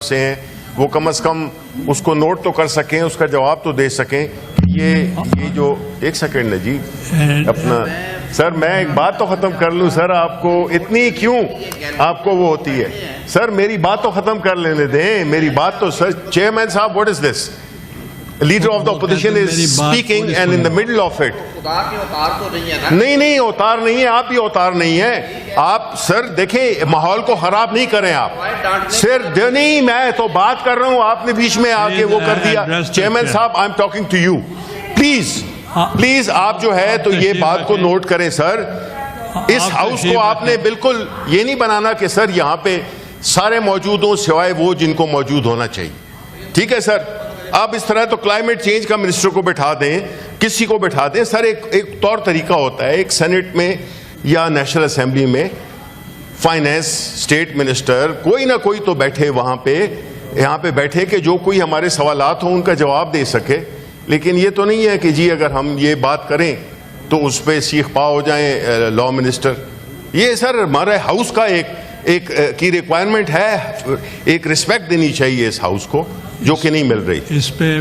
سے ہیں وہ کم از کم اس کو نوٹ تو کر سکیں, اس کا جواب تو دے سکیں. یہ جو ایک سیکنڈ ہے جی اپنا سر, میں ایک بات تو ختم کر لوں سر. آپ کو اتنی کیوں آپ کو وہ ہوتی ہے سر؟ میری بات تو ختم کر لینے دیں. میری بات تو سر, چیئرمین صاحب what is this? Leader of the opposition is speaking and in the middle of it. نہیں اوتار نہیں ہے, آپ بھی اوتار نہیں ہے. آپ سر دیکھیں ماحول کو خراب نہیں کریں آپ. صرف نہیں, میں تو بات کر رہا ہوں, آپ نے بیچ میں آ کے وہ کر دیا. چیئرمین صاحب I am talking to you. Please آپ جو ہے تو یہ بات کو نوٹ کریں سر. اس ہاؤس کو آپ نے بالکل یہ نہیں بنانا کہ سر یہاں پہ سارے موجود ہوں سوائے وہ جن کو موجود ہونا چاہیے. ٹھیک ہے سر, آپ اس طرح تو کلائمیٹ چینج کا منسٹر کو بٹھا دیں, کسی کو بٹھا دیں سر. ایک طور طریقہ ہوتا ہے, ایک سینٹ میں یا نیشنل اسمبلی میں فائنینس اسٹیٹ منسٹر کوئی نہ کوئی تو بیٹھے وہاں پہ, یہاں پہ بیٹھے کہ جو کوئی ہمارے سوالات ہوں ان کا جواب دے سکے. لیکن یہ تو نہیں ہے کہ جی اگر ہم یہ بات کریں تو اس پہ سیخ پا ہو جائیں لا منسٹر. یہ سر ہمارے ہاؤس کا ایک کی ریکوائرمنٹ ہے, ایک رسپیکٹ دینی چاہیے اس ہاؤس کو, جو کہ نہیں مل رہی. اس پہ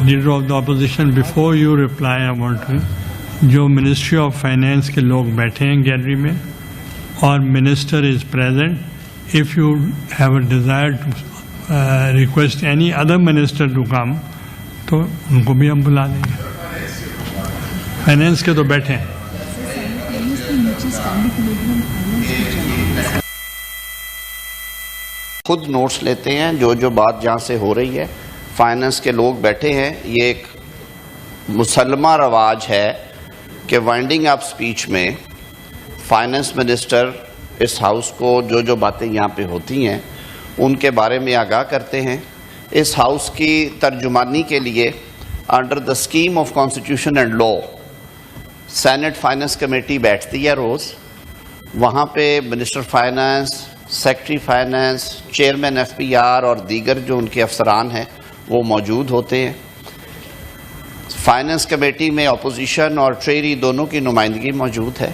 leader of the opposition before you reply I want to, جو منسٹری آف فائنینس کے لوگ بیٹھے ہیں گیلری میں اور minister is present, if you have a desire to request any other minister to come تو ان کو بھی ہم بلا لیں گے. فائنینس کے تو بیٹھے ہیں. خود نوٹس لیتے ہیں جو بات جہاں سے ہو رہی ہے. فائنینس کے لوگ بیٹھے ہیں. یہ ایک مسلمہ رواج ہے کہ وائنڈنگ اپ سپیچ میں فائنینس منسٹر اس ہاؤس کو جو باتیں یہاں پہ ہوتی ہیں ان کے بارے میں آگاہ کرتے ہیں. اس ہاؤس کی ترجمانی کے لیے under the scheme of constitution and law senate finance committee بیٹھتی ہے روز. وہاں پہ minister finance, secretary finance, chairman F P R اور دیگر جو ان کے افسران ہیں وہ موجود ہوتے ہیں. فائنینس کمیٹی میں اپوزیشن اور ٹریری دونوں کی نمائندگی موجود ہے.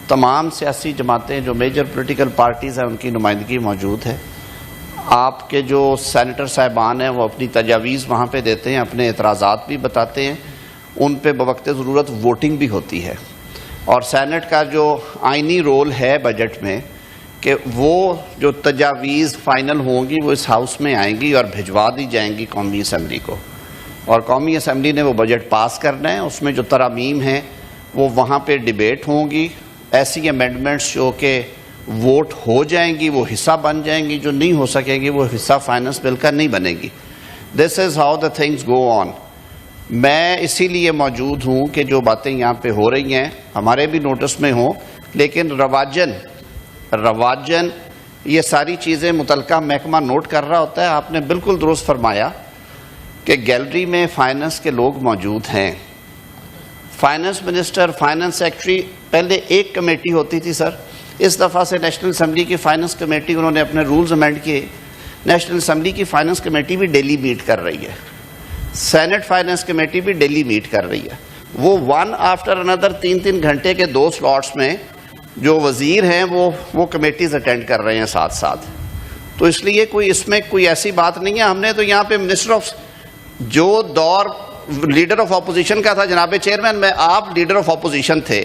تمام سیاسی جماعتیں جو میجر پولیٹیکل پارٹیز ہیں ان کی نمائندگی موجود ہے. آپ کے جو سینیٹر صاحبان ہیں وہ اپنی تجاویز وہاں پہ دیتے ہیں, اپنے اعتراضات بھی بتاتے ہیں, ان پہ بوقت ضرورت ووٹنگ بھی ہوتی ہے. اور سینٹ کا جو آئینی رول ہے بجٹ میں کہ وہ جو تجاویز فائنل ہوں گی وہ اس ہاؤس میں آئیں گی اور بھجوا دی جائیں گی قومی اسمبلی کو, اور قومی اسمبلی نے وہ بجٹ پاس کرنا ہے. اس میں جو ترامیم ہیں وہ وہاں پہ ڈیبیٹ ہوں گی. ایسی امینڈمنٹس جو کہ ووٹ ہو جائیں گی وہ حصہ بن جائیں گی, جو نہیں ہو سکے گی وہ حصہ فائنینس بل کا نہیں بنے گی. This is how the things go on. میں اسی لیے موجود ہوں کہ جو باتیں یہاں پہ ہو رہی ہیں ہمارے بھی نوٹس میں ہوں, لیکن رواجن یہ ساری چیزیں متعلقہ محکمہ نوٹ کر رہا ہوتا ہے. آپ نے بالکل درست فرمایا کہ گیلری میں فائنینس کے لوگ موجود ہیں. فائنینس منسٹر, فائنینس سیکرٹری, پہلے ایک کمیٹی ہوتی تھی سر. اس دفعہ سے نیشنل اسمبلی کی فائنینس کمیٹی انہوں نے اپنے رولز امینڈ کیے. نیشنل اسمبلی کی فائنینس کمیٹی بھی ڈیلی میٹ کر رہی ہے, سینٹ فائنینس کمیٹی بھی ڈیلی میٹ کر رہی ہے. وہ ون آفٹر انادر 3 گھنٹے کے 2 سلاٹس میں جو وزیر ہیں وہ کمیٹیز اٹینڈ کر رہے ہیں ساتھ ساتھ. تو اس لیے اس میں کوئی ایسی بات نہیں ہے. ہم نے تو یہاں پہ منسٹر آف جو دور لیڈر آف اپوزیشن کا تھا, جناب چیئرمین میں آپ لیڈر آف اپوزیشن تھے,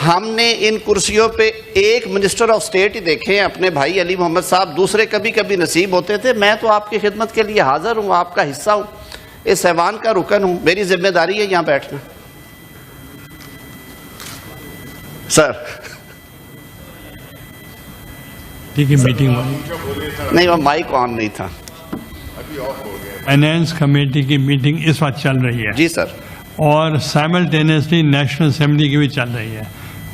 ہم نے ان کرسیوں پہ ایک منسٹر آف اسٹیٹ ہی دیکھے ہیں, اپنے بھائی علی محمد صاحب. دوسرے کبھی نصیب ہوتے تھے. میں تو آپ کی خدمت کے لیے حاضر ہوں, آپ کا حصہ ہوں, اس ایوان کا رکن ہوں. میری ذمہ داری ہے یہاں بیٹھنا. سر ٹھیک ہے, میٹنگ نہیں, وہ مائک آن نہیں تھا. فائنینس کمیٹی کی میٹنگ اس وقت چل رہی ہے. جی سر. اور سائملٹینیسلی نیشنل اسمبلی کی بھی چل رہی ہے.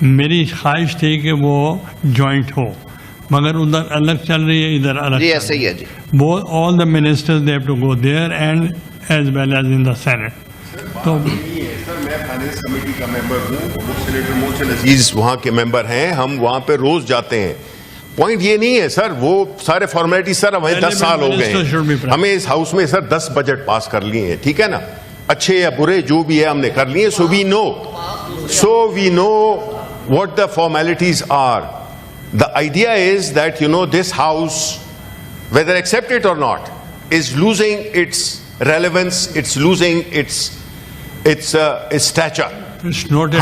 میری خواہش تھی کہ وہ جوائنٹ ہو, مگر ادھر الگ چل رہی ہے, ادھر الگ. جی ایسے ہی ہے جی. all the ministers they have to go there and as well as in the Senate. تو میں فائنینس کمیٹی کا ممبر ہوں, وہ سینیٹر محسن عزیز وہاں کے ممبر ہیں, ہم وہاں پہ روز جاتے ہیں. پوائنٹ یہ نہیں ہے سر, وہ سارے فارمیلٹی سر ہمیں 10 سال ہو گئے ہیں, ہمیں اس ہاؤس میں سر 10 بجٹ پاس کر لیے ہیں. ٹھیک ہے نا, اچھے یا برے جو بھی ہے ہم نے کر لیے. سو وی نو what the formalities are. The idea is that this house whether accept it or not, is losing its relevance, it's losing its stature. It's noted.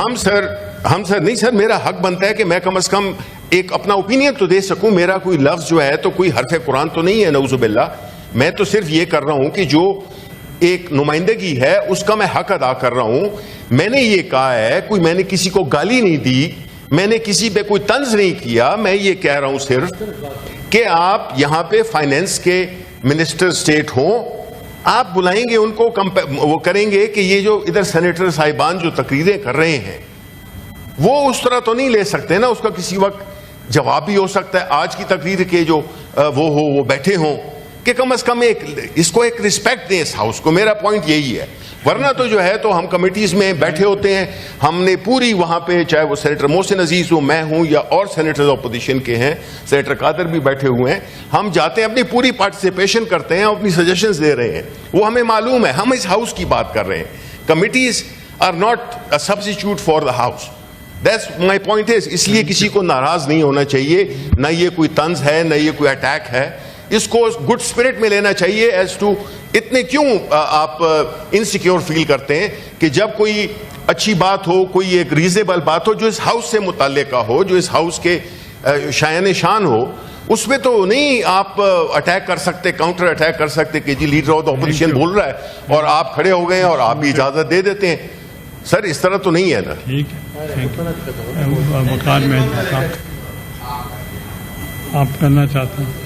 ہم سر نہیں سر، میرا حق بنتا ہے کہ میں کم از کم ایک اپنا اوپینین تو دے سکوں. میرا کوئی لفظ جو ہے تو کوئی حرف قرآن تو نہیں ہے نعوذ باللہ. میں تو صرف یہ کر رہا ہوں کہ جو ایک نمائندگی ہے اس کا میں حق ادا کر رہا ہوں. میں نے یہ کہا ہے، میں نے کسی کو گالی نہیں دی، میں نے کسی پہ کوئی طنز نہیں کیا. میں یہ کہہ رہا ہوں صرف کہ آپ یہاں پہ فائنینس کے منسٹر اسٹیٹ ہوں، آپ بلائیں گے ان کو، وہ کریں گے کہ یہ جو ادھر سینیٹر صاحبان جو تقریریں کر رہے ہیں وہ اس طرح تو نہیں لے سکتے نا. اس کا کسی وقت جواب بھی ہو سکتا ہے. آج کی تقریر کے جو وہ بیٹھے ہوں کہ کم از کم اس کو ایک رسپیکٹ دیں اس ہاؤس کو. میرا پوائنٹ یہی ہے. ورنہ تو جو ہے تو ہم کمیٹیز میں بیٹھے ہوتے ہیں، ہم نے پوری وہاں پہ، چاہے وہ سینیٹر محسن عزیز ہوں، میں ہوں، یا اور سینیٹرز اپوزیشن کے ہیں، سینیٹر قادر بھی بیٹھے ہوئے ہیں، ہم جاتے ہیں اپنی پوری پارٹیسپیشن کرتے ہیں، اپنی سجیشنز دے رہے ہیں. وہ ہمیں معلوم ہے. ہم اس ہاؤس کی بات کر رہے ہیں. Committees are not a substitute for the house. That's my point is. اس لیے کسی کو ناراض نہیں ہونا چاہیے. نہ یہ کوئی طنز ہے، نہ یہ کوئی اٹیک ہے. اس کو گڈ اسپرٹ میں لینا چاہیے. ایز ٹو اتنے کیوں آپ انسیکیور فیل کرتے ہیں کہ جب کوئی اچھی بات ہو، کوئی ایک ریزنیبل بات ہو جو اس ہاؤس سے متعلقہ ہو، جو اس ہاؤس کے شایان شان ہو، اس میں تو نہیں آپ اٹیک کر سکتے، کاؤنٹر اٹیک کر سکتے کہ جی لیڈر آف دا اپوزیشن بول رہا ہے اور آپ کھڑے ہو گئے ہیں اور آپ بھی اجازت دے دیتے ہیں. سر اس طرح تو نہیں ہے نا. ٹھیک ہے. وقار میں آپ کرنا چاہتا ہوں.